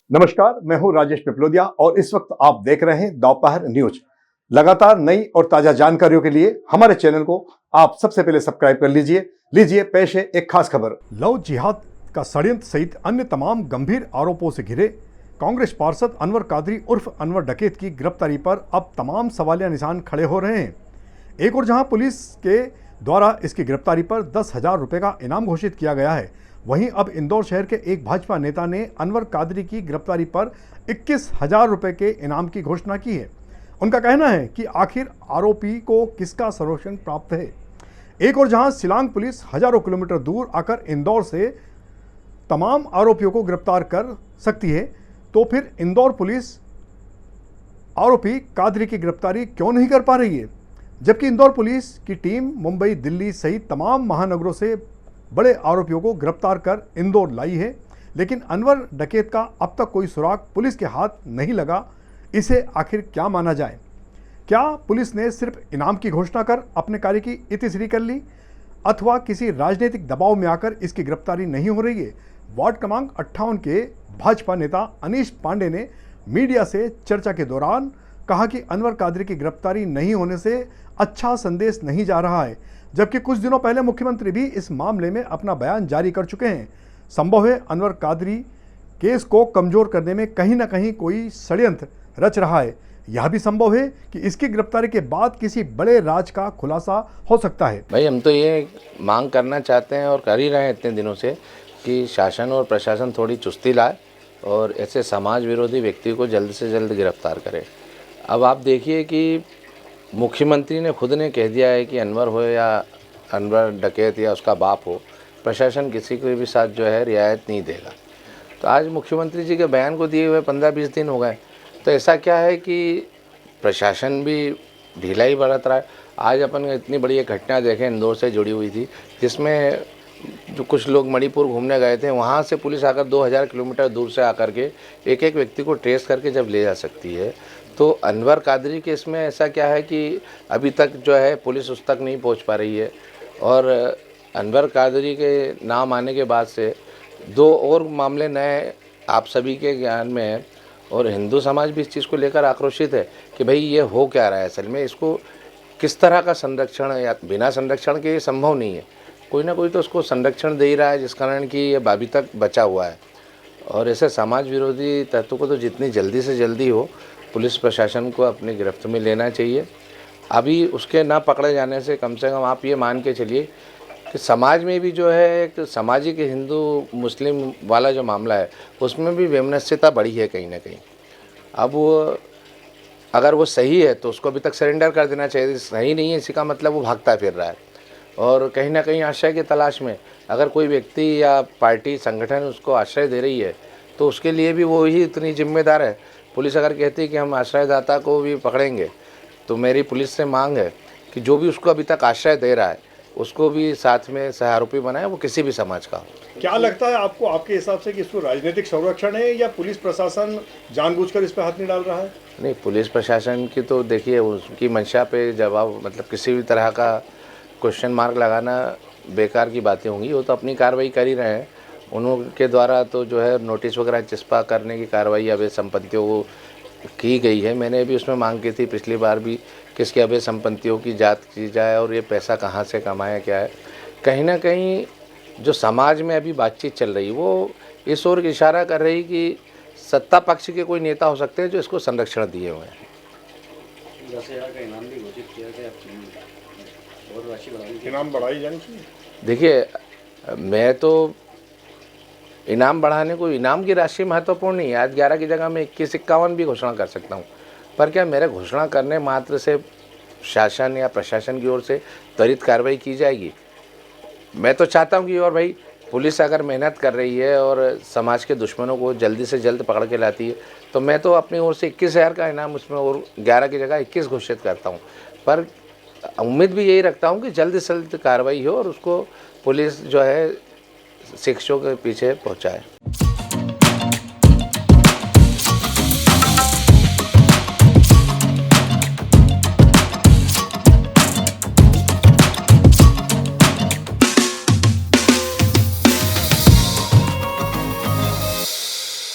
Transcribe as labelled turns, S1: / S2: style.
S1: नमस्कार, मैं हूं राजेश पिपलोदिया और इस वक्त आप देख रहे हैं दोपहर न्यूज। लगातार नई और ताजा जानकारियों के लिए हमारे चैनल को आप सबसे पहले सब्सक्राइब कर लीजिए पेश है एक खास खबर। लव जिहाद का षड्यंत्र सहित अन्य तमाम गंभीर आरोपों से घिरे कांग्रेस पार्षद अनवर कादरी उर्फ अनवर डकैत की गिरफ्तारी पर अब तमाम सवालिया निशान खड़े हो रहे हैं। एक और जहां पुलिस के द्वारा इसकी गिरफ्तारी पर 10,000 रुपये का इनाम घोषित किया गया है, वहीं अब इंदौर शहर के एक भाजपा नेता ने अनवर कादरी की गिरफ्तारी पर 21,000 रुपये के इनाम की घोषणा की है। उनका कहना है कि आखिर आरोपी को किसका संरक्षण प्राप्त है। एक और जहां शिलांग पुलिस हजारों किलोमीटर दूर आकर इंदौर से तमाम आरोपियों को गिरफ्तार कर सकती है, तो फिर इंदौर पुलिस आरोपी कादरी की गिरफ्तारी क्यों नहीं कर पा रही है, जबकि इंदौर पुलिस की टीम मुंबई, दिल्ली सहित तमाम महानगरों से बड़े आरोपियों को गिरफ्तार कर इंदौर लाई है, लेकिन अनवर डकैत का अब तक कोई सुराग पुलिस के हाथ नहीं लगा। इसे आखिर क्या माना जाए? क्या पुलिस ने सिर्फ इनाम की घोषणा कर अपने कार्य की इतिश्री कर ली, अथवा किसी राजनीतिक दबाव में आकर इसकी गिरफ्तारी नहीं हो रही है? वार्ड क्रमांक 58 के भाजपा नेता अनीश पांडे ने मीडिया से चर्चा के दौरान कहा कि अनवर कादरी की गिरफ्तारी नहीं होने से अच्छा संदेश नहीं जा रहा है, जबकि कुछ दिनों पहले मुख्यमंत्री भी इस मामले में अपना बयान जारी कर चुके हैं। संभव है अनवर कादरी केस को कमजोर करने में कहीं ना कहीं कोई षड्यंत्र रच रहा है। यह भी संभव है कि इसकी गिरफ्तारी के बाद किसी बड़े राज का खुलासा हो सकता है।
S2: भाई, हम तो ये मांग करना चाहते हैं और कर ही रहे हैं इतने दिनों से कि शासन और प्रशासन थोड़ी चुस्ती लाए और ऐसे समाज विरोधी व्यक्ति को जल्द से जल्द गिरफ्तार करे। अब आप देखिए कि मुख्यमंत्री ने खुद ने कह दिया है कि अनवर हो या अनवर डकैत या उसका बाप हो, प्रशासन किसी को भी साथ जो है रियायत नहीं देगा। तो आज मुख्यमंत्री जी के बयान को दिए हुए 15-20 दिन हो गए, तो ऐसा क्या है कि प्रशासन भी ढीला ही बरत रहा है। आज अपन इतनी बड़ी एक घटना देखें, इंदौर से जुड़ी हुई थी, जिसमें जो कुछ लोग मणिपुर घूमने गए थे, वहाँ से पुलिस आकर 2000 किलोमीटर दूर से आकर के एक एक व्यक्ति को ट्रेस करके जब ले जा सकती है, तो अनवर कादरी केस में ऐसा क्या है कि अभी तक जो है पुलिस उस तक नहीं पहुंच पा रही है। और अनवर कादरी के नाम आने के बाद से 2 और मामले नए आप सभी के ज्ञान में हैं और हिंदू समाज भी इस चीज़ को लेकर आक्रोशित है कि भाई ये हो क्या रहा है, असल में इसको किस तरह का संरक्षण, या बिना संरक्षण के ये संभव नहीं है। कोई ना कोई तो उसको संरक्षण दे ही रहा है, जिस कारण कि ये अभी तक बचा हुआ है। और ऐसे समाज विरोधी तत्व को तो जितनी जल्दी से जल्दी हो पुलिस प्रशासन को अपनी गिरफ्त में लेना चाहिए। अभी उसके ना पकड़े जाने से कम आप ये मान के चलिए कि समाज में भी जो है एक सामाजिक हिंदू मुस्लिम वाला जो मामला है, उसमें भी वैमनस्यता बढ़ी है कहीं ना कहीं। अब वो अगर वो सही है तो उसको अभी तक सरेंडर कर देना चाहिए, सही नहीं है इसी का मतलब वो भागता फिर रहा है और कहीं ना कहीं आश्रय की तलाश में। अगर कोई व्यक्ति या पार्टी संगठन उसको आश्रय दे रही है तो उसके लिए भी वो ही इतनी जिम्मेदार है। पुलिस अगर कहती है कि हम आश्रयदाता को भी पकड़ेंगे, तो मेरी पुलिस से मांग है कि जो भी उसको अभी तक आश्रय दे रहा है उसको भी साथ में सहारोपी बनाए, वो किसी भी समाज का हो।
S1: क्या लगता है आपको, आपके हिसाब से, कि इसको राजनीतिक संरक्षण है या पुलिस प्रशासन जानबूझकर इस पर हाथ नहीं डाल रहा है?
S2: नहीं, पुलिस प्रशासन की तो देखिए उसकी मंशा पे जवाब मतलब किसी भी तरह का क्वेश्चन मार्क लगाना बेकार की बातें होंगी। वो तो अपनी कार्रवाई कर ही रहे हैं। उनके द्वारा तो जो है नोटिस वगैरह चिस्पा करने की कार्रवाई अवैध संपत्तियों को की गई है। मैंने भी उसमें मांग की थी पिछली बार भी, किसकी अवैध संपत्तियों की जांच की जाए और ये पैसा कहाँ से कमाया क्या है। कहीं ना कहीं जो समाज में अभी बातचीत चल रही वो इस ओर इशारा कर रही कि सत्ता पक्ष के कोई नेता हो सकते हैं जो इसको संरक्षण दिए हुए हैं।
S1: इनाम बढ़ाई जानी चाहिए।
S2: देखिए, मैं तो इनाम बढ़ाने को, इनाम की राशि महत्वपूर्ण नहीं है। आज 11 की जगह मैं 21-51 भी घोषणा कर सकता हूँ, पर क्या मेरे घोषणा करने मात्र से शासन या प्रशासन की ओर से त्वरित कार्रवाई की जाएगी? मैं तो चाहता हूँ कि और भाई पुलिस अगर मेहनत कर रही है और समाज के दुश्मनों को जल्दी से जल्द पकड़ के लाती है, तो मैं तो अपनी ओर से 21,000 का इनाम उसमें और 11 की जगह 21 घोषित करता हूँ। पर उम्मीद भी यही रखता हूँ कि जल्द से जल्द कार्रवाई हो और उसको पुलिस जो है शिक्षकों के पीछे पहुँचाए।